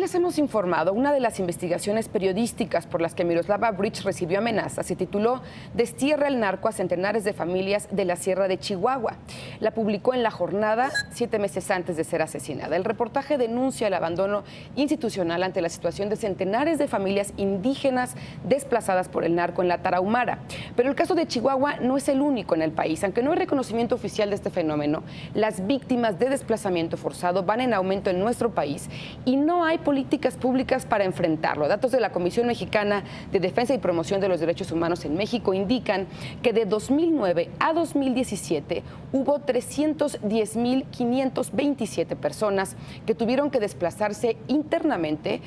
Les hemos informado, una de las investigaciones periodísticas por las que Miroslava Breach recibió amenazas se tituló "Destierra el narco a centenares de familias de la Sierra de Chihuahua". La publicó en La Jornada 7 meses antes de ser asesinada. El reportaje denuncia el abandono institucional ante la situación de centenares de familias indígenas desplazadas por el narco en la Tarahumara. Pero el caso de Chihuahua no es el único en el país. Aunque no hay reconocimiento oficial de este fenómeno, las víctimas de desplazamiento forzado van en aumento en nuestro país y no hay políticas públicas para enfrentarlo. Datos de la Comisión Mexicana de Defensa y Promoción de los Derechos Humanos en México indican que de 2009 a 2017 hubo 310.527 personas que tuvieron que desplazarse internamente,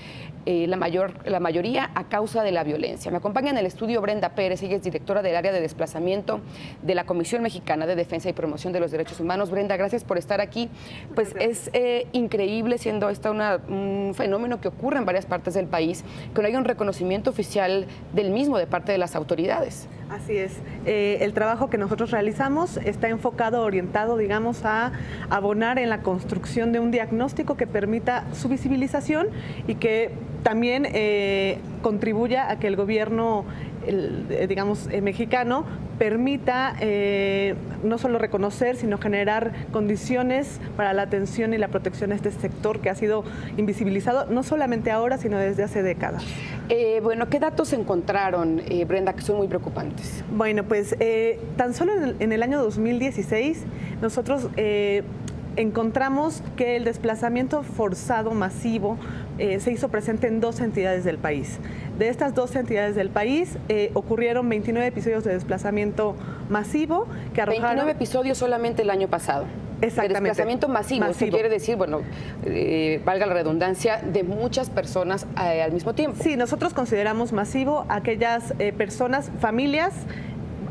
la mayoría a causa de la violencia. Me acompaña en el estudio Brenda Pérez, ella es directora del área de desplazamiento de la Comisión Mexicana de Defensa y Promoción de los Derechos Humanos. Brenda, gracias por estar aquí. Pues es increíble, siendo esta un fenómeno que ocurre en varias partes del país, que no haya un reconocimiento oficial del mismo de parte de las autoridades. Así es. El trabajo que nosotros realizamos está enfocado, orientado, digamos, a abonar en la construcción de un diagnóstico que permita su visibilización y que también contribuya a que el gobierno, mexicano, permita no solo reconocer, sino generar condiciones para la atención y la protección a este sector que ha sido invisibilizado, no solamente ahora, sino desde hace décadas. Bueno, ¿qué datos encontraron, Brenda, que son muy preocupantes? Bueno, pues tan solo en el año 2016 nosotros encontramos que el desplazamiento forzado masivo se hizo presente en 2 entidades del país. De estas 2 entidades del país ocurrieron 29 episodios de desplazamiento masivo que arrojaron... 29 episodios solamente el año pasado. Exactamente. De desplazamiento masivo. Eso quiere decir, bueno, valga la redundancia, de muchas personas al mismo tiempo. Sí, nosotros consideramos masivo aquellas personas, familias,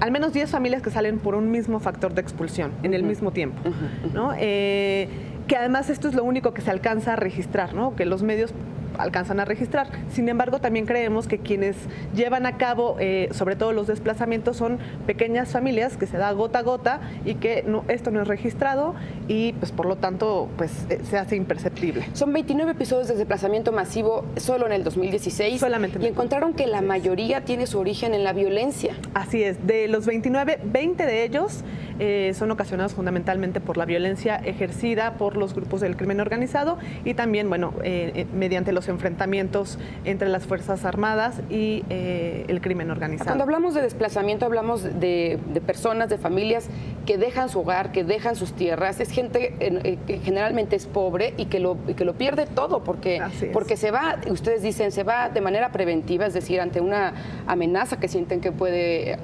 al menos 10 familias que salen por un mismo factor de expulsión en el mismo tiempo, ¿no? Que además esto es lo único que se alcanza a registrar, ¿no? Que los medios alcanzan a registrar. Sin embargo, también creemos que quienes llevan a cabo, sobre todo los desplazamientos, son pequeñas familias que se da gota a gota y que esto no es registrado y, pues, por lo tanto, pues, se hace imperceptible. Son 29 episodios de desplazamiento masivo solo en el 2016. Solamente. Y encontraron que la mayoría tiene su origen en la violencia. Así es. De los 29, 20 de ellos son ocasionados fundamentalmente por la violencia ejercida por los grupos del crimen organizado y también, bueno, mediante los enfrentamientos entre las Fuerzas Armadas y el crimen organizado. Cuando hablamos de desplazamiento, hablamos de personas, de familias que dejan su hogar, que dejan sus tierras. Es gente que generalmente es pobre y que lo pierde todo porque se va, ustedes dicen, se va de manera preventiva, es decir, ante una amenaza que sienten que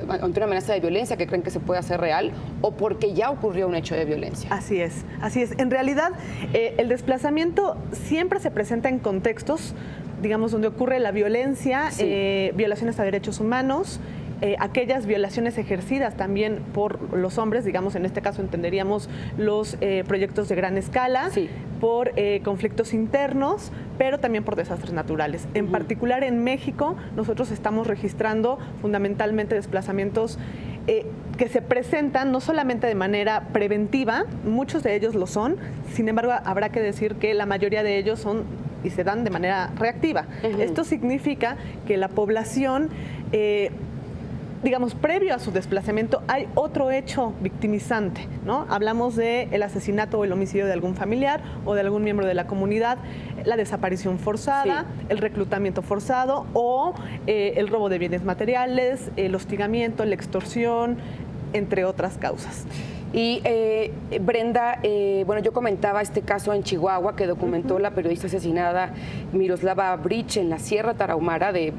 ante una amenaza de violencia que creen que se puede hacer real, o porque ya ocurrió un hecho de violencia. Así es, así es. En realidad, el desplazamiento siempre se presenta en contextos, digamos, donde ocurre la violencia, violaciones a derechos humanos, aquellas violaciones ejercidas también por los hombres, digamos, en este caso entenderíamos los proyectos de gran escala, por conflictos internos, pero también por desastres naturales. En particular en México, nosotros estamos registrando fundamentalmente desplazamientos que se presentan no solamente de manera preventiva, muchos de ellos lo son, sin embargo habrá que decir que la mayoría de ellos son y se dan de manera reactiva. Esto significa que la población, digamos, previo a su desplazamiento hay otro hecho victimizante, ¿no? Hablamos del asesinato o el homicidio de algún familiar o de algún miembro de la comunidad, la desaparición forzada, el reclutamiento forzado o el robo de bienes materiales, el hostigamiento, la extorsión, entre otras causas. Y Brenda, bueno, yo comentaba este caso en Chihuahua que documentó la periodista asesinada Miroslava Breach en la Sierra Tarahumara de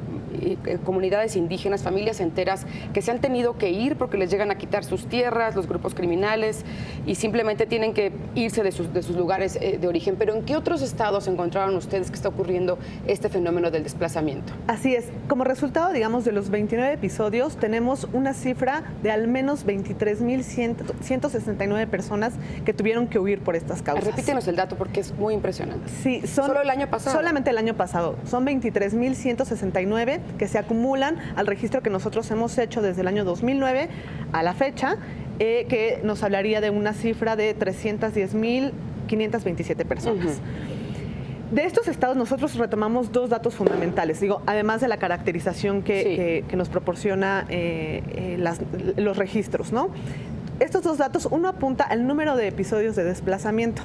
comunidades indígenas, familias enteras que se han tenido que ir porque les llegan a quitar sus tierras, los grupos criminales, y simplemente tienen que irse de sus lugares de origen. Pero ¿en qué otros estados encontraron ustedes que está ocurriendo este fenómeno del desplazamiento? Así es. Como resultado, digamos, de los 29 episodios, tenemos una cifra de al menos 23.169 personas que tuvieron que huir por estas causas. Repítenos el dato porque es muy impresionante. Sí, ¿Solo el año pasado? Solamente el año pasado. Son 23.169 que se acumulan al registro que nosotros hemos hecho desde el año 2009 a la fecha, que nos hablaría de una cifra de 310.527 personas. De estos estados nosotros retomamos dos datos fundamentales, digo, además de la caracterización que nos proporciona los registros, ¿no? Estos dos datos, uno apunta al número de episodios de desplazamiento.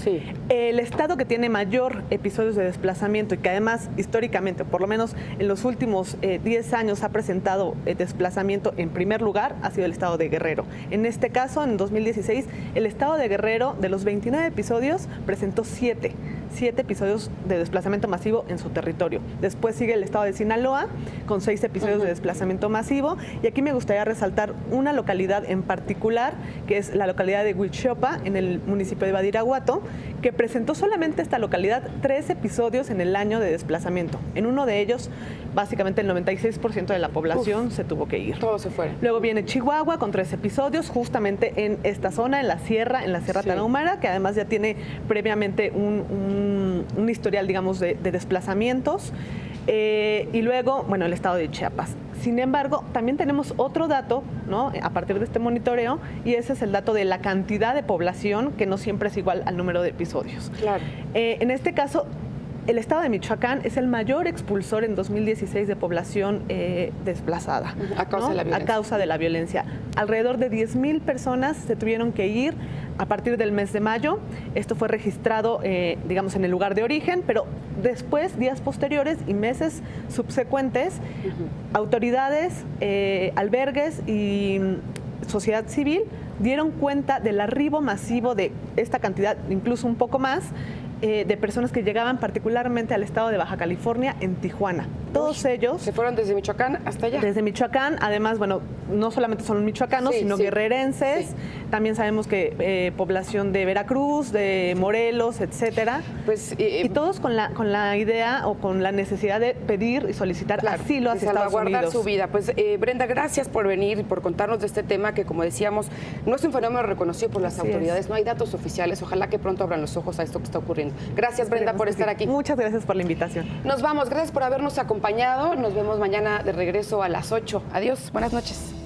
Sí. El estado que tiene mayor episodios de desplazamiento y que además históricamente, por lo menos en los últimos 10 años, ha presentado desplazamiento en primer lugar, ha sido el estado de Guerrero. En este caso, en 2016, el estado de Guerrero, de los 29 episodios, presentó 7 episodios de desplazamiento masivo en su territorio. Después sigue el estado de Sinaloa, con 6 episodios de desplazamiento masivo. Y aquí me gustaría resaltar una localidad en particular, que es la localidad de Huichopa, en el municipio de Badiraguato, que presentó solamente esta localidad 3 episodios en el año de desplazamiento. En uno de ellos, básicamente el 96% de la población se tuvo que ir. Todos se fueron. Luego viene Chihuahua con 3 episodios, justamente en esta zona, en la Sierra Tarahumara, que además ya tiene previamente un historial, digamos, de desplazamientos. Y luego, bueno, el estado de Chiapas. Sin embargo, también tenemos otro dato, ¿no?, a partir de este monitoreo, y ese es el dato de la cantidad de población, que no siempre es igual al número de episodios. Claro. En este caso, el estado de Michoacán es el mayor expulsor en 2016 de población desplazada. A causa, ¿no?, de la violencia. A causa de la violencia. Alrededor de 10,000 personas se tuvieron que ir a partir del mes de mayo. Esto fue registrado, digamos, en el lugar de origen, pero después, días posteriores y meses subsecuentes, autoridades, albergues y sociedad civil dieron cuenta del arribo masivo de esta cantidad, incluso un poco más, de personas que llegaban particularmente al estado de Baja California, en Tijuana. Todos ellos... Se fueron desde Michoacán hasta allá. Desde Michoacán, además, bueno, no solamente son michoacanos, sino guerrerenses. Sí. También sabemos que población de Veracruz, de Morelos, etcétera. Pues, y todos con la idea o con la necesidad de pedir y solicitar asilo hacia Estados Unidos. Su vida. Pues, Brenda, gracias por venir y por contarnos de este tema que, como decíamos, no es un fenómeno reconocido por las autoridades. No hay datos oficiales. Ojalá que pronto abran los ojos a esto que está ocurriendo. Gracias, Brenda, por estar aquí. Muchas gracias por la invitación. Nos vamos. Gracias por habernos acompañado. Nos vemos mañana de regreso a las 8. Adiós. Buenas noches.